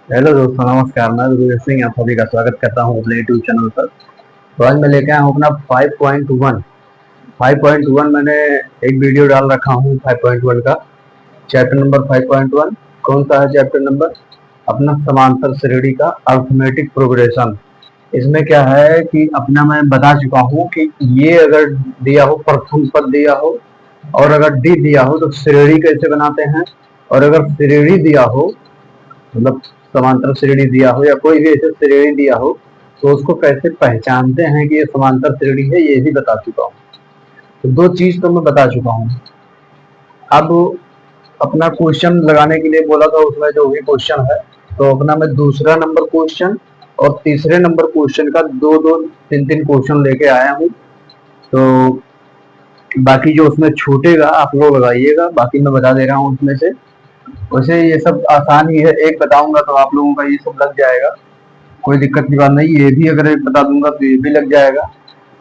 Hello दोस्तों, नमस्कार। मैं गुरु सिंह आप सभी का स्वागत करता हूँ अपने यूट्यूब चैनल पर। तो आज मैं लेके आया हूँ अपना 5.1। 5.1 मैंने एक वीडियो डाल रखा हूँ 5.1 का। चैप्टर नंबर 5.1 कौन सा है? चैप्टर नंबर अपना समांतर श्रेणी का अर्थमेटिक प्रोग्रेशन। इसमें क्या है कि अपना मैं बता चुका हूँ कि ये अगर दिया हो, प्रथम पद दिया हो और अगर डी दिया हो तो श्रेणी कैसे बनाते हैं, और अगर श्रेणी दिया हो मतलब समांतर श्रेणी दिया हो या कोई भी ऐसे श्रेणी दिया हो तो उसको कैसे पहचानते हैं कि ये समांतर श्रेणी है, ये भी बता चुका हूँ। तो दो चीज तो मैं बता चुका हूँ। अब अपना क्वेश्चन लगाने के लिए बोला था, उसमें जो भी क्वेश्चन है तो अपना मैं दूसरा नंबर क्वेश्चन और तीसरे नंबर क्वेश्चन का दो दो तीन तीन क्वेश्चन लेके आया हूँ। तो बाकी जो उसमें छूटेगा आप लोग लगाइएगा, बाकी मैं बता दे रहा हूँ उसमें से। वैसे ये सब आसान ही है, एक बताऊंगा तो आप लोगों का ये सब लग जाएगा, कोई दिक्कत की बात नहीं। ये भी अगर बता दूंगा तो ये भी लग जाएगा।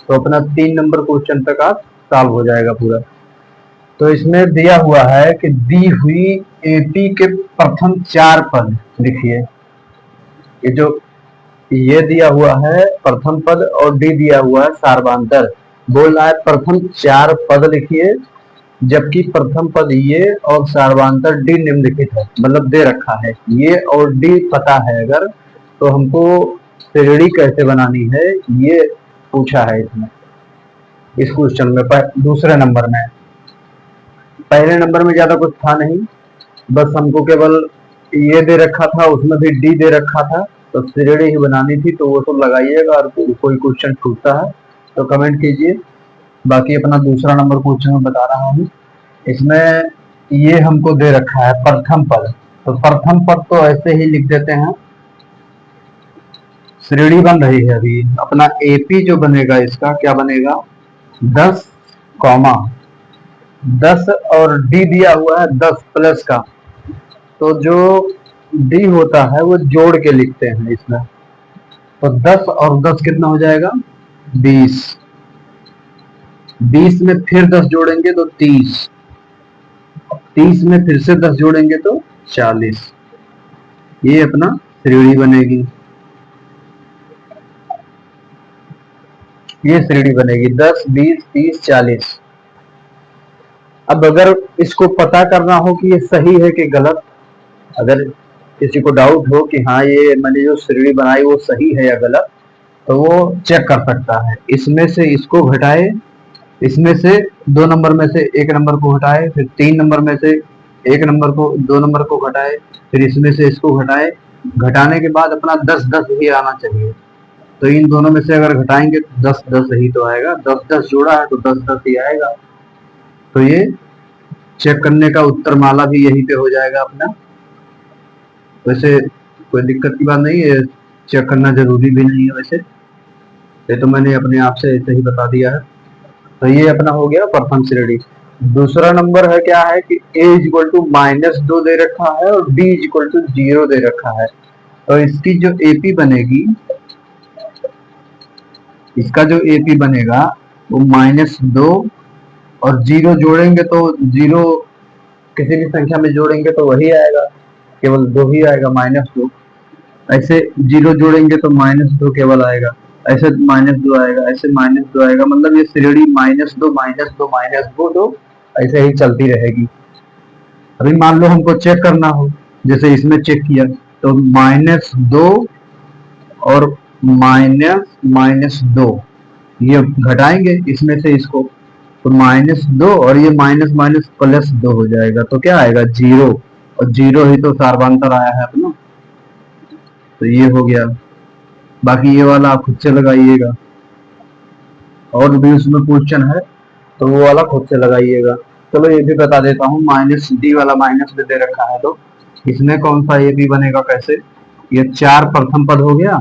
तो अपना 3 नंबर क्वेश्चन तक आप सॉल्व हो जाएगा पूरा। तो इसमें दिया हुआ है कि दी हुई एपी के प्रथम 4 पद लिखिए। ये जो ये दिया हुआ है प्रथम पद और डी दिया हुआ है सार्वधातुक। बोल रहा है प्रथम 4 पद लिखिए, जबकि प्रथम पद ये और सार्वधातुक डी निम्नलिखित है, मतलब दे रखा है ये और डी पता है अगर, तो हमको श्रेणी कैसे बनानी है ये पूछा है इसमें, इस क्वेश्चन में। दूसरे नंबर में, पहले नंबर में ज्यादा कुछ था नहीं, बस हमको केवल ये दे रखा था, उसमें भी डी दे रखा था, तो श्रेणी ही बनानी थी। तो वो सब लगाइएगा, और कोई क्वेश्चन छूटता है तो कमेंट कीजिए। बाकी अपना दूसरा नंबर क्वेश्चन में बता रहा हूँ। इसमें ये हमको दे रखा है प्रथम पद, तो प्रथम पद तो ऐसे ही लिख देते हैं। श्रेणी बन रही है अभी अपना एपी जो बनेगा, इसका क्या बनेगा? 10, और डी दिया हुआ है 10 प्लस का। तो जो डी होता है वो जोड़ के लिखते हैं इसमें। तो 10 और 10 कितना हो जाएगा? 20। 20 में फिर 10 जोड़ेंगे तो 30। 30 में फिर से 10 जोड़ेंगे तो 40। ये अपना श्रेणी बनेगी, ये श्रेणी बनेगी 10, 20, 30, 40। अब अगर इसको पता करना हो कि ये सही है कि गलत, अगर किसी को डाउट हो कि हाँ ये मैंने जो श्रेणी बनाई वो सही है या गलत, तो वो चेक कर सकता है। इसमें से इसको घटाए, इसमें से 2 नंबर में से 1 नंबर को घटाए, फिर 3 नंबर में से 1 नंबर को 2 नंबर को घटाए, फिर इसमें से इसको घटाए। घटाने के बाद अपना 10-10 ही आना चाहिए। तो इन दोनों में से अगर घटाएंगे तो 10-10 ही तो आएगा, 10-10 जोड़ा है तो 10-10 ही आएगा। तो ये चेक करने का उत्तर माला भी यहीं पे हो जाएगा अपना। वैसे कोई दिक्कत की बात नहीं है, चेक करना जरूरी भी नहीं है वैसे, ये तो मैंने अपने आप से ऐसे ही बता दिया है। तो ये अपना हो गया प्रथम श्रेणी। दूसरा नंबर है, क्या है कि a इक्वल टू -2 दे रखा है और b इक्वल टू 0 दे रखा है। तो इसकी जो एपी बनेगी, इसका जो एपी बनेगा वो -2 और 0 जोड़ेंगे तो 0 किसी भी संख्या में जोड़ेंगे तो वही आएगा, केवल 2 ही आएगा, -2। ऐसे 0 जोड़ेंगे तो -2 केवल आएगा, ऐसे -2 आएगा, ऐसे -2 आएगा। मतलब ये श्रेणी -2 -2 -2 2 ऐसे ही चलती रहेगी। अभी मान लो हमको चेक करना हो, जैसे इसमें चेक किया तो -2 और -2 ये घटाएंगे इसमें से इसको, तो -2 और ये माइनस माइनस +2 हो जाएगा। तो क्या आएगा? 0, और 0 ही तो सार्वधातुक आया है अपना। तो ये हो गया। बाकी ये वाला आप खुद से लगाइएगा, और भी उसमें क्वेश्चन है तो वो वाला खुद से लगाइएगा। चलो ये भी बता देता हूँ, -d वाला माइनस में दे रखा है तो इसमें कौन सा ये भी बनेगा कैसे? ये 4 प्रथम पद हो गया,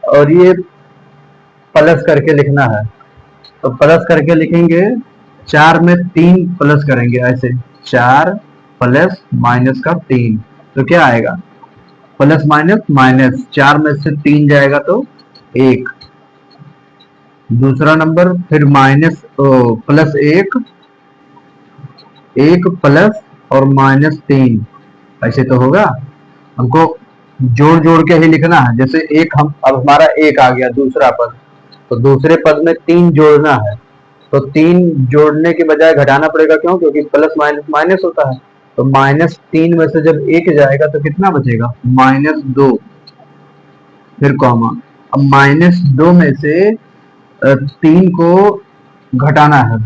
और ये प्लस करके लिखना है। तो प्लस करके लिखेंगे, 4 में 3 प्लस करेंगे ऐसे, 4 प्लस माइनस का 3, तो क्या आएगा? प्लस माइनस माइनस, 4 में से 3 जाएगा तो 1। दूसरा नंबर फिर +1, 1 प्लस और -3, ऐसे तो होगा। हमको जोड़ जोड़ के ही लिखना है। जैसे एक हम अब हमारा एक आ गया दूसरा पद, तो दूसरे पद में 3 जोड़ना है, तो 3 जोड़ने के बजाय घटाना पड़ेगा। क्यों? क्योंकि प्लस माइनस माइनस होता है। तो -3 में से जब एक जाएगा तो कितना बचेगा? -2, फिर कॉमा। अब -2 में से 3 को घटाना है,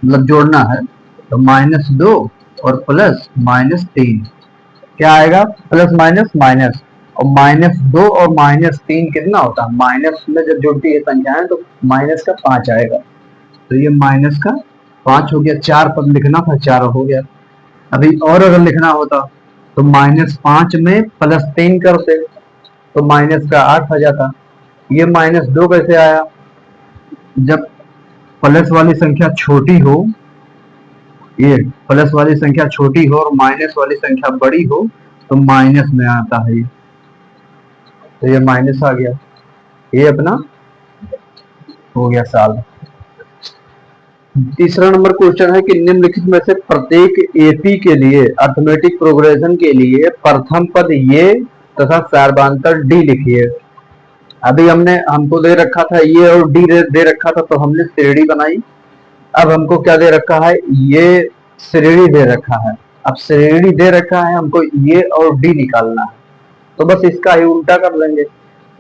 मतलब जोड़ना है। तो -2 और प्लस -3 क्या आएगा? Plus minus minus. और -2 और -3 कितना होता है? माइनस में जब जुड़ती है संख्याएं तो माइनस का 5 आएगा। तो ये माइनस का 5 हो गया। 4 पद लिखना था, 4 हो गया। अभी और अगर लिखना होता तो -5 में +3 करते तो माइनस का 8 आ जाता। ये -2 कैसे आया? जब प्लस वाली संख्या छोटी हो, ये प्लस वाली संख्या छोटी हो और माइनस वाली संख्या बड़ी हो तो माइनस में आता है। तो ये माइनस आ गया। ये अपना हो गया सॉल्व। तीसरा नंबर क्वेश्चन है कि निम्नलिखित में से प्रत्येक एपी के लिए अर्थमेटिक प्रोग्रेशन के लिए प्रथम पद ये तथा सार्वधांतर डी लिखिए। अभी हमको दे रखा था ये और डी दे रखा था, तो हमने श्रेणी बनाई। अब हमको क्या दे रखा है? ये श्रेणी दे रखा है। अब श्रेणी दे रखा है, हमको ये और डी निकालना है, तो बस इसका ही उल्टा कर लेंगे।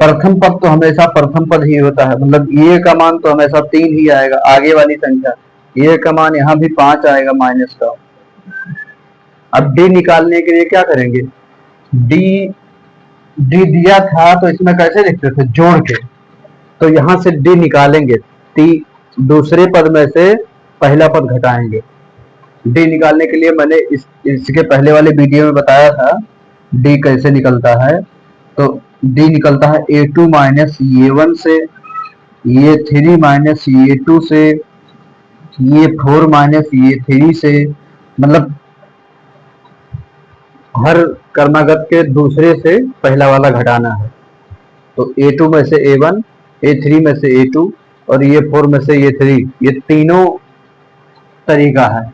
प्रथम पद तो हमेशा प्रथम पद ही होता है, मतलब ये का मान तो हमेशा 3 ही आएगा। आगे वाली संख्या ये का मान यहाँ भी 5 आएगा माइनस का। अब डी निकालने के लिए क्या करेंगे? डी डी दिया था तो इसमें कैसे लिखते थे? जोड़ के। तो यहां से डी निकालेंगे, दूसरे पद में से पहला पद घटाएंगे। डी निकालने के लिए मैंने इसके पहले वाले वीडियो में बताया था डी कैसे निकलता है। तो डी निकलता है A2 माइनस A1 से, A3 माइनस A2 से, A4 माइनस A3 से, मतलब हर क्रमागत के दूसरे से पहला वाला घटाना है। तो A2 में से A1, A3 में से A2 और A4 में से A3, ये तीनों तरीका है।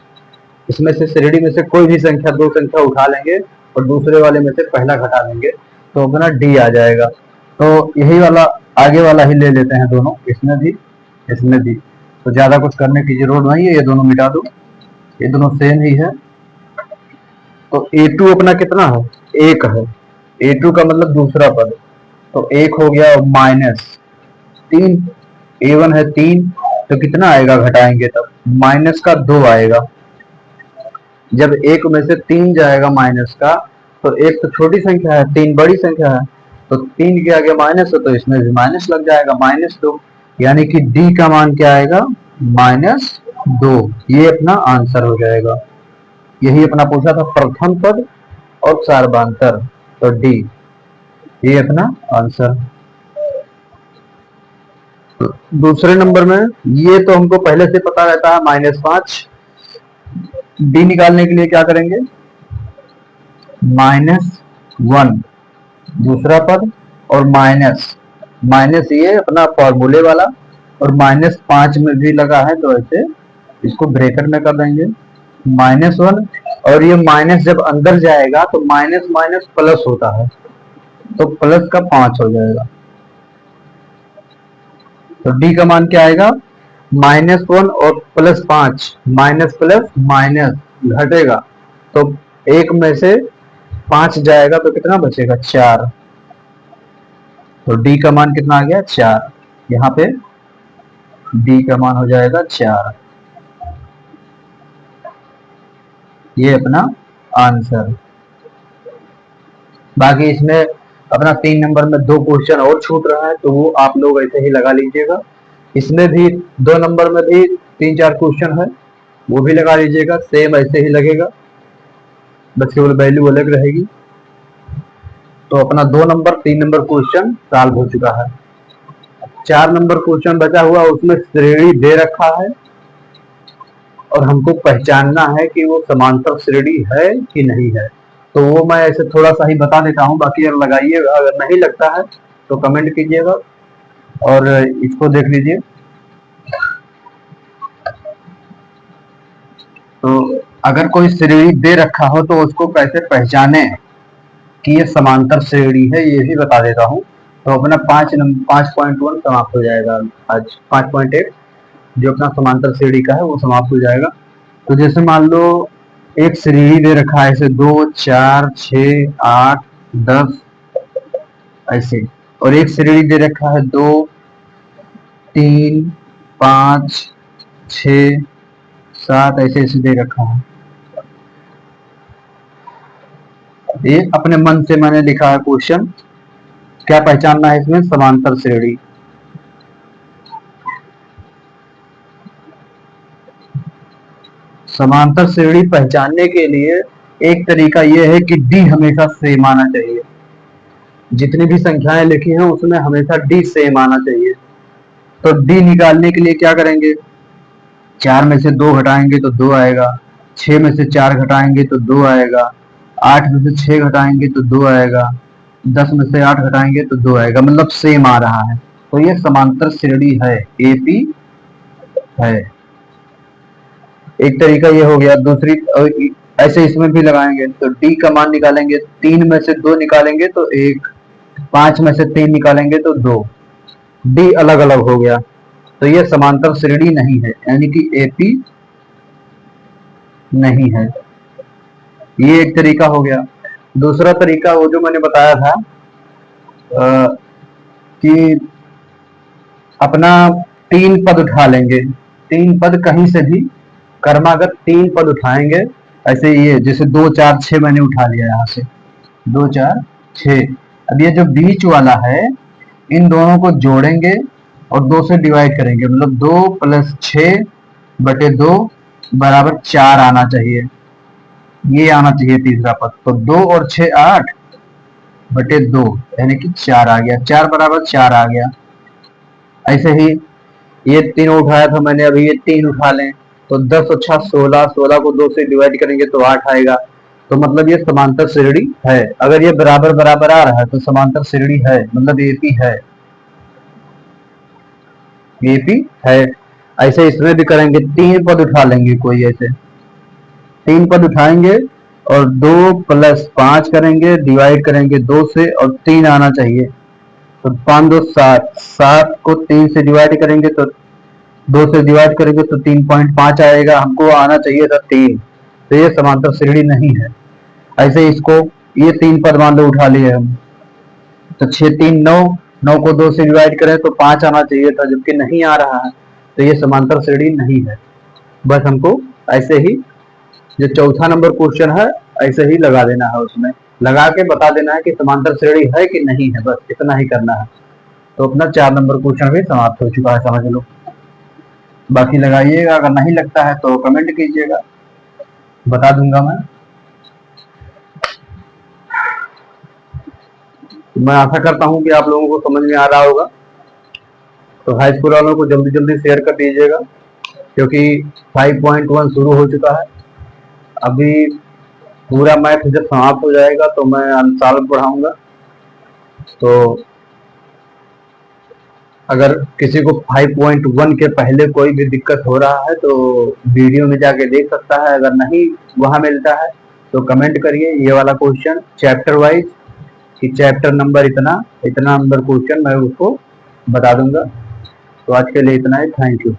इसमें से श्रेणी में से कोई भी संख्या, 2 संख्या उठा लेंगे और दूसरे वाले में से पहला घटा देंगे तो अपना डी आ जाएगा। तो यही वाला आगे वाला ही ले लेते हैं दोनों, इसमें भी इसमें भी। तो ज्यादा कुछ करने की जरूरत नहीं है, ये दोनों मिटा दो, ये दोनों सेम ही है। तो A2 अपना कितना है? 1 है। A2 का मतलब दूसरा पद, तो 1 हो गया -3। A1 है 3, तो कितना आएगा घटाएंगे तब? माइनस का 2 आएगा। जब 1 में से 3 जाएगा माइनस का, तो 1 तो छोटी संख्या है, 3 बड़ी संख्या है, तो 3 के आगे माइनस है तो इसमें भी माइनस लग जाएगा, -2। यानी कि डी का मान क्या आएगा? -2। ये अपना आंसर हो जाएगा। यही अपना पूछा था, प्रथम पद और सार्वधांतर, तो डी ये अपना आंसर। दूसरे नंबर में ये तो हमको पहले से पता रहता है -5। डी निकालने के लिए क्या करेंगे? -1 दूसरा पद और माइनस ये अपना फॉर्मूले वाला, और -5 में भी लगा है तो ऐसे इसको ब्रैकेट में कर देंगे -1। और ये माइनस जब अंदर जाएगा तो माइनस माइनस प्लस होता है, तो प्लस का 5 हो जाएगा। तो डी का मान क्या आएगा? -1 और +5, माइनस प्लस माइनस घटेगा, तो 1 में से 5 जाएगा तो कितना बचेगा? 4। तो डी का मान कितना आ गया? 4। यहाँ पे डी का मान हो जाएगा 4। ये अपना आंसर। बाकी इसमें अपना 3 नंबर में 2 क्वेश्चन और छूट रहा है, तो वो आप लोग ऐसे ही लगा लीजिएगा। इसमें भी 2 नंबर में भी 3-4 क्वेश्चन है, वो भी लगा लीजिएगा, सेम ऐसे ही लगेगा, बस केवल वैल्यू अलग रहेगी। तो अपना 2 नंबर 3 नंबर क्वेश्चन सॉल्व हो चुका है। 4 नंबर क्वेश्चन बचा हुआ, उसमें श्रेणी दे रखा है और हमको पहचानना है कि वो समांतर श्रेणी है कि नहीं है। तो वो मैं ऐसे थोड़ा सा ही बता देता हूँ, बाकी अगर लगाइए, अगर नहीं लगता है तो कमेंट कीजिएगा और इसको देख लीजिए। तो अगर कोई श्रेणी दे रखा हो तो उसको कैसे पहचाने कि ये समांतर श्रेणी है, ये भी बता देता हूँ। तो अपना 5.1 समाप्त हो जाएगा आज। 5.8 जो अपना समांतर श्रेणी का है वो समाप्त हो जाएगा। तो जैसे मान लो एक श्रेणी दे रखा है ऐसे 2, 4, 6, 8, 10 ऐसे, और एक श्रेणी दे रखा है 2, 3, 5, 6, 7 ऐसे ऐसे दे रखा है। ये अपने मन से मैंने लिखा है क्वेश्चन। क्या पहचानना है इसमें? समांतर श्रेणी। समांतर श्रेणी पहचानने के लिए एक तरीका यह है कि डी हमेशा सेम आना चाहिए। जितनी भी संख्याएं लिखी हैं उसमें हमेशा डी सेम आना चाहिए। तो डी निकालने के लिए क्या करेंगे? 4 में से 2 घटाएंगे तो 2 आएगा, 6 में से 4 घटाएंगे तो 2 आएगा, 8 में से 6 घटाएंगे तो 2 आएगा, 10 में से 8 घटाएंगे तो 2 आएगा, मतलब सेम आ रहा है। तो ये समांतर श्रेणी है, एपी है। एक तरीका ये हो गया। दूसरी ऐसे इसमें भी लगाएंगे तो डी का मान निकालेंगे, 3 में से 2 निकालेंगे तो 1, 5 में से 3 निकालेंगे तो 2, डी अलग अलग हो गया। तो ये समांतर श्रेणी नहीं है, यानी कि एपी नहीं है। ये एक तरीका हो गया। दूसरा तरीका वो जो मैंने बताया था कि अपना 3 पद उठा लेंगे। 3 पद कहीं से भी क्रमागत 3 पद उठाएंगे। ऐसे ये जैसे 2, 4, 6 मैंने उठा लिया यहाँ से, 2, 4, 6। अब ये जो बीच वाला है इन दोनों को जोड़ेंगे और 2 से डिवाइड करेंगे, मतलब 2 + 6 बटे 2 बराबर 4 आना चाहिए। ये आना चाहिए तीसरा पद। तो 2 और 6 8 बटे 2 यानी कि 4 आ गया, 4 बराबर 4 आ गया। ऐसे ही ये 3 उठाया था मैंने, अभी ये 3 उठा लें तो 10 और 6 16, 16 को 2 से डिवाइड करेंगे तो 8 आएगा। तो मतलब ये समांतर श्रेणी है। अगर ये बराबर बराबर आ रहा है तो समांतर श्रेणी है, मतलब एपी है, एपी है। ऐसे इसमें भी करेंगे, 3 पद उठा लेंगे कोई ऐसे, 3 पद उठाएंगे और 2 + 5 करेंगे, डिवाइड करेंगे 2 से और 3 आना चाहिए। तो 5 2 7, 7 को 3 से डिवाइड करेंगे तो 2 से डिवाइड करेंगे तो 3.5 आएगा, हमको आना चाहिए था 3। तो ये समांतर श्रेणी नहीं है। ऐसे इसको ये 3 पद मान लो उठा लिए हम, तो 6 3 9, 9 को 2 से डिवाइड करें तो 5 आना चाहिए था, जबकि नहीं आ रहा है। तो ये समांतर श्रेणी नहीं है। बस हमको ऐसे ही जो चौथा नंबर क्वेश्चन है ऐसे ही लगा देना है, उसमें लगा के बता देना है कि समांतर श्रेणी है कि नहीं है, बस इतना ही करना है। तो अपना 4 नंबर क्वेश्चन भी समाप्त हो चुका है, समझ लो। बाकी लगाइएगा, अगर नहीं लगता है तो कमेंट कीजिएगा, बता दूंगा मैं। मैं आशा करता हूं कि आप लोगों को समझ में आ रहा होगा। तो हाई स्कूल वालों को जल्दी जल्दी शेयर कर दीजिएगा, क्योंकि 5.1 शुरू हो चुका है। अभी पूरा मैथ जब समाप्त हो जाएगा तो मैं अनसाल पढ़ाऊंगा। तो अगर किसी को 5.1 के पहले कोई भी दिक्कत हो रहा है तो वीडियो में जाके देख सकता है। अगर नहीं वहां मिलता है तो कमेंट करिए ये वाला क्वेश्चन चैप्टर वाइज, कि चैप्टर नंबर इतना इतना नंबर क्वेश्चन, मैं उसको बता दूंगा। तो आज के लिए इतना ही, थैंक यू।